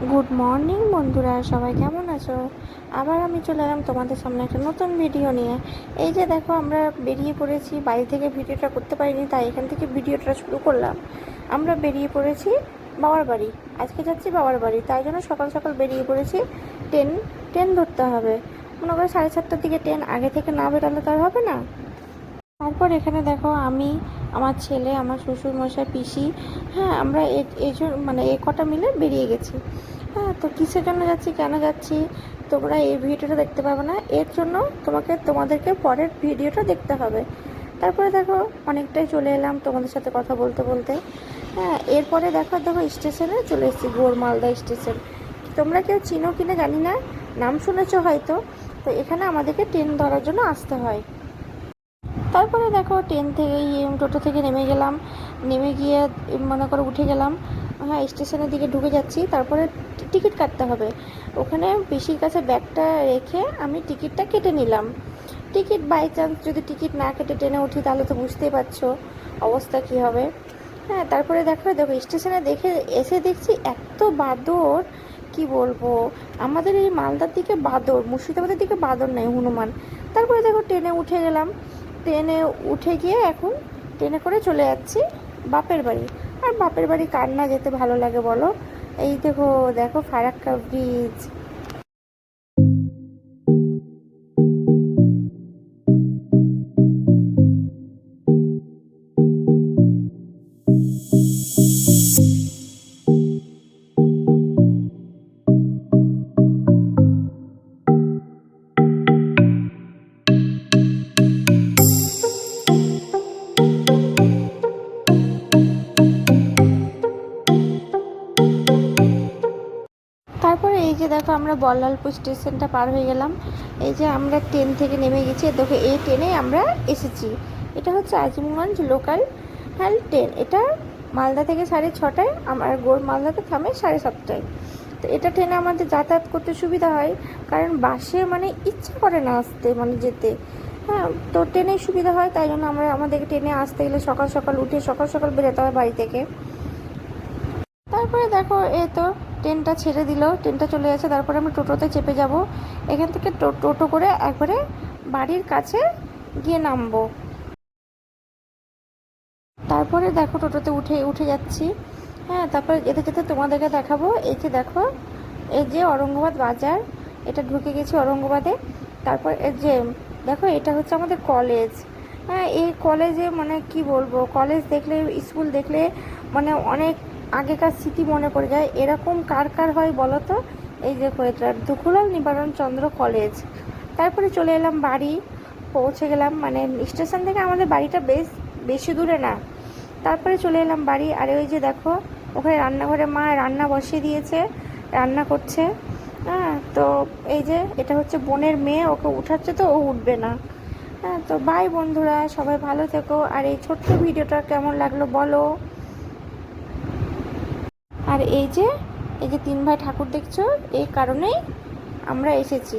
Good morning বন্ধুরা, সবাই কেমন আছো? আবার আমি চলে এলাম তোমাদের সামনে একটা নতুন ভিডিও নিয়ে। এই যে দেখো, আমরা বেরিয়ে পড়েছি। বাড়ি থেকে ভিডিওটা করতে পারিনি, তাই এখান থেকে ভিডিওটা শুরু করলাম। আমরা বেরিয়ে পড়েছি বাবার বাড়ি। আজকে যাচ্ছি বাবার বাড়ি, তাই জন্য সকাল সকাল বেরিয়ে পড়েছি। ট্রেন ট্রেন ধরতে হবে। মনে করো 7:30টার দিকে ট্রেন, আগে থেকে না বেরোলে তো আর হবে না। তারপর এখানে দেখো, আমি, আমার ছেলে, আমার শ্বশুর মশাই, পিসি, হ্যাঁ, আমরা এই মানে এই কটা মিলে বেরিয়ে গেছি। হ্যাঁ, তো কিসের জন্য যাচ্ছি, কেন যাচ্ছি, তোমরা এই ভিডিওটা দেখতে পাবে না। এর জন্য তোমাদেরকে পরের ভিডিওটা দেখতে হবে। তারপরে দেখো, অনেকটাই চলে এলাম তোমাদের সাথে কথা বলতে বলতে। হ্যাঁ, এরপরে দেখো দেখো স্টেশনে চলে এসেছি, মালদা স্টেশন। তোমরা কেউ চিনো কিনা জানি না, নাম শুনেছো হয়তো। তো এখানে আমাদেরকে ট্রেন ধরার জন্য আসতে হয়। তারপরে দেখো, ট্রেন থেকে টোটো থেকে নেমে গেলাম। নেমে গিয়ে মনে করো উঠে গেলাম। হ্যাঁ, স্টেশনের দিকে ঢুকে যাচ্ছি। তারপরে টিকিট কাটতে হবে। ওখানে পিসির কাছে ব্যাগটা রেখে আমি টিকিটটা কেটে নিলাম। টিকিট বাই চান্স যদি টিকিট না কেটে ট্রেনে উঠি, তাহলে তো বুঝতেই পারছো অবস্থা কী হবে। হ্যাঁ, তারপরে দেখো দেখো স্টেশনে দেখছি এত বাদর, কি বলবো। আমাদের এই মালদার দিকে বাদর, মুর্শিদাবাদের দিকে বাদর নেই, হনুমান। তারপরে দেখো ট্রেনে উঠে গেলাম। ট্রেনে উঠে গিয়ে এখন ট্রেনে করে চলে যাচ্ছি বাপের বাড়ি। আর বাপের বাড়ি কার না যেতে ভালো লাগে বলো। এই দেখো দেখো ফারাক্কা ব্রিজ। তারপরে এই যে দেখো, আমরা বল্লালপুর স্টেশনটা পার হয়ে গেলাম। এই যে আমরা ট্রেন থেকে নেমে গেছি, দেখো এই ট্রেনে আমরা এসেছি। এটা হচ্ছে আজিমগঞ্জ লোকাল ট্রেন। এটা মালদা থেকে 6:30টায়, আমার মালদাতে থামে 7:30টায়। তো এটা ট্রেনে আমাদের যাতায়াত করতে সুবিধা হয়, কারণ বাসে মানে ইচ্ছা করে না আসতে, মানে যেতে। হ্যাঁ, তো ট্রেনেই সুবিধা হয়, তাই জন্য আমাদেরকে ট্রেনে আসতে গেলে সকাল সকাল উঠে সকাল সকাল বেরোতে হয় বাড়ি থেকে। তারপরে দেখো, এই তো ট্রেনটা ছেড়ে দিল, ট্রেনটা চলে গেছে। তারপরে আমরা টোটোতে চেপে যাব। এখান থেকে টোটো করে একবারে বাড়ির কাছে গিয়ে নামবো। তারপরে দেখো টোটোতে উঠে উঠে যাচ্ছি। হ্যাঁ, তারপরে যেতে যেতে তোমাদেরকে দেখাবো। এই যে দেখো, এই যে ঔরঙ্গাবাদ বাজার, এটা ঢুকে গেছি ঔরঙ্গাবাদে। তারপর এই যে দেখো, এটা হচ্ছে আমাদের কলেজ। হ্যাঁ, এই কলেজে মানে কি বলবো, কলেজ দেখলে, স্কুল দেখলে মানে অনেক আগেকার স্মৃতি মনে পড়ে যায়। এরকম কার কার হয় বলো তো। এই যে এটা দুকুলাল নিবারণ চন্দ্র কলেজ। তারপরে চলে এলাম বাড়ি, পৌঁছে গেলাম। মানে স্টেশন থেকে আমাদের বাড়িটা বেশি দূরে না। তারপরে চলে এলাম বাড়ি। আর ওই যে দেখো, ওখানে রান্নাঘরে মা রান্না বসিয়ে দিয়েছে, রান্না করছে। হ্যাঁ, তো এই যে এটা হচ্ছে বোনের মেয়ে, ওকে উঠাচ্ছে, তো ও উঠবে না। হ্যাঁ, তো বাই বন্ধুরা, সবাই ভালো থেকো। আর এই ছোট্ট ভিডিওটা কেমন লাগলো বলো। আর এই যে 3 ভাই ঠাকুর দেখছো, এই কারণেই আমরা এসেছি।